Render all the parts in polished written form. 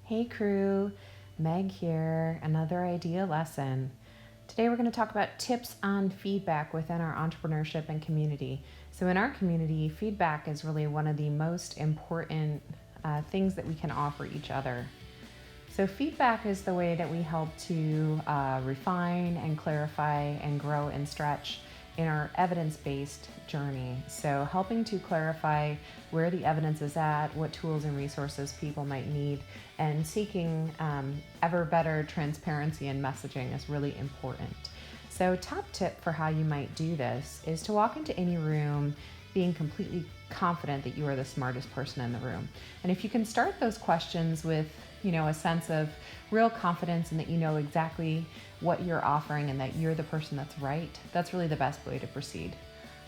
Hey crew, Meg here, another idea lesson. Today we're going to talk about tips on feedback within our entrepreneurship and community. So in our community, feedback is really one of the most important things that we can offer each other. So feedback is the way that we help to refine and clarify and grow and stretch in our evidence-based journey. So helping to clarify where the evidence is at, what tools and resources people might need, and seeking ever better transparency and messaging is really important. So top tip for how you might do this is to walk into any room being completely confident that you are the smartest person in the room. And if you can start those questions with a sense of real confidence and that you know exactly what you're offering and that you're the person that's right, that's really the best way to proceed.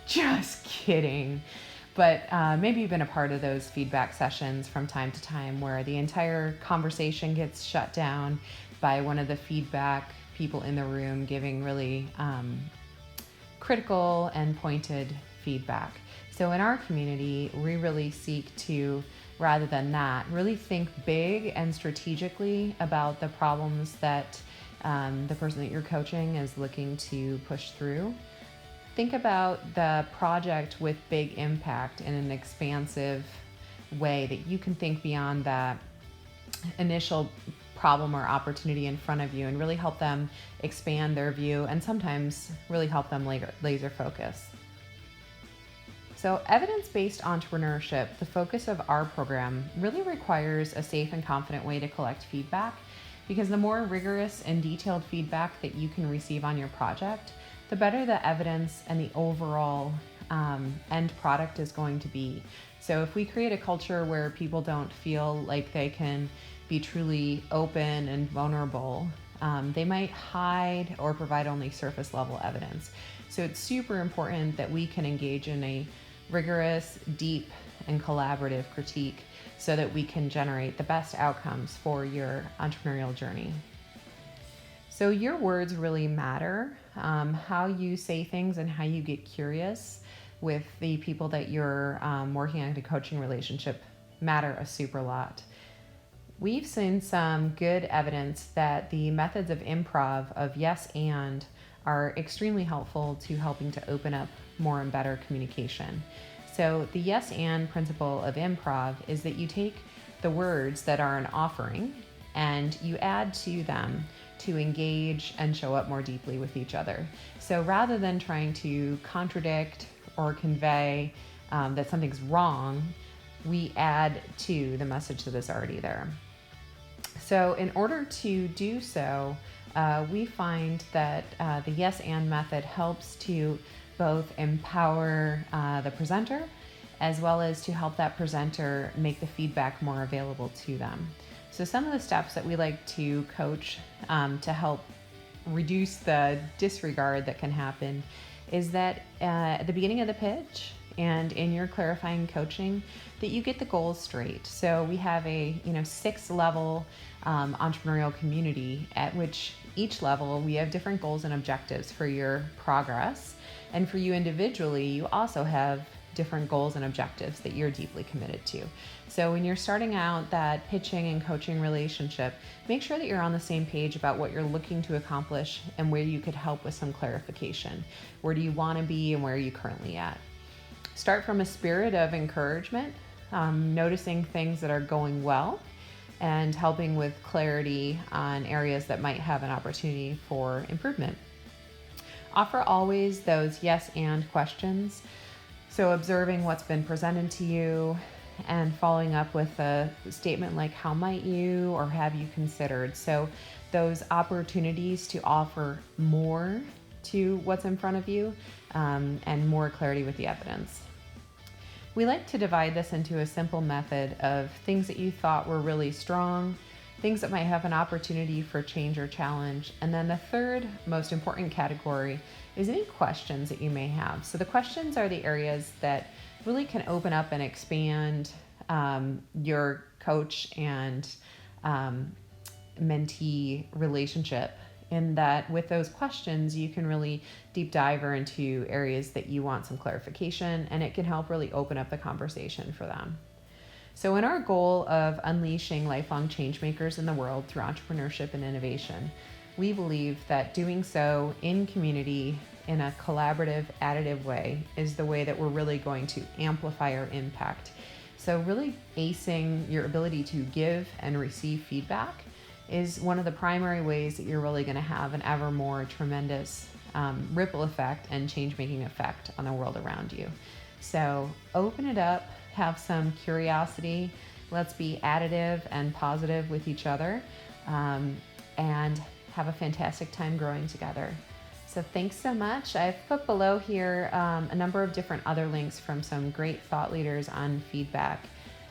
Just kidding. But maybe you've been a part of those feedback sessions from time to time where the entire conversation gets shut down by one of the feedback people in the room giving really critical and pointed feedback. So in our community, we really seek to, rather than that, really think big and strategically about the problems that the person that you're coaching is looking to push through. Think about the project with big impact in an expansive way that you can think beyond that initial problem or opportunity in front of you and really help them expand their view and sometimes really help them laser focus. So evidence-based entrepreneurship, the focus of our program, really requires a safe and confident way to collect feedback because the more rigorous and detailed feedback that you can receive on your project, the better the evidence and the overall end product is going to be. So if we create a culture where people don't feel like they can be truly open and vulnerable, they might hide or provide only surface level evidence. So it's super important that we can engage in a rigorous, deep, and collaborative critique so that we can generate the best outcomes for your entrepreneurial journey. So your words really matter. How you say things and how you get curious with the people that you're working on a coaching relationship matter a super lot. We've seen some good evidence that the methods of improv, of yes and, are extremely helpful to helping to open up more and better communication. So the yes and principle of improv is that you take the words that are an offering and you add to them to engage and show up more deeply with each other. So rather than trying to contradict or convey that something's wrong, we add to the message that is already there. So in order to do so, we find that the yes and method helps to both empower the presenter as well as to help that presenter make the feedback more available to them. So some of the steps that we like to coach to help reduce the disregard that can happen is that at the beginning of the pitch and in your clarifying coaching that you get the goals straight. So we have a 6-level entrepreneurial community at which each level we have different goals and objectives for your progress. And for you individually, you also have different goals and objectives that you're deeply committed to. So when you're starting out that pitching and coaching relationship, make sure that you're on the same page about what you're looking to accomplish and where you could help with some clarification. Where do you want to be and where are you currently at? Start from a spirit of encouragement, noticing things that are going well and helping with clarity on areas that might have an opportunity for improvement. Offer always those yes and questions. So observing what's been presented to you and following up with a statement like, how might you or have you considered? So those opportunities to offer more to what's in front of you and more clarity with the evidence. We like to divide this into a simple method of things that you thought were really strong, things that might have an opportunity for change or challenge. And then the third most important category is any questions that you may have. So the questions are the areas that really can open up and expand your coach and mentee relationship, in that with those questions you can really deep dive into areas that you want some clarification, and it can help really open up the conversation for them. So, in our goal of unleashing lifelong change makers in the world through entrepreneurship and innovation, we believe that doing so in community in a collaborative, additive way is the way that we're really going to amplify our impact. So, really acing your ability to give and receive feedback is one of the primary ways that you're really going to have an ever more tremendous ripple effect and change making effect on the world around you. So, open it up, have some curiosity. Let's be additive and positive with each other, and have a fantastic time growing together. So thanks so much. I've put below here a number of different other links from some great thought leaders on feedback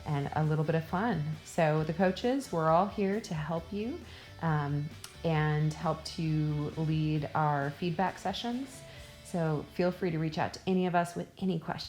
and a little bit of fun. So the coaches, we're all here to help you and help to lead our feedback sessions. So feel free to reach out to any of us with any questions.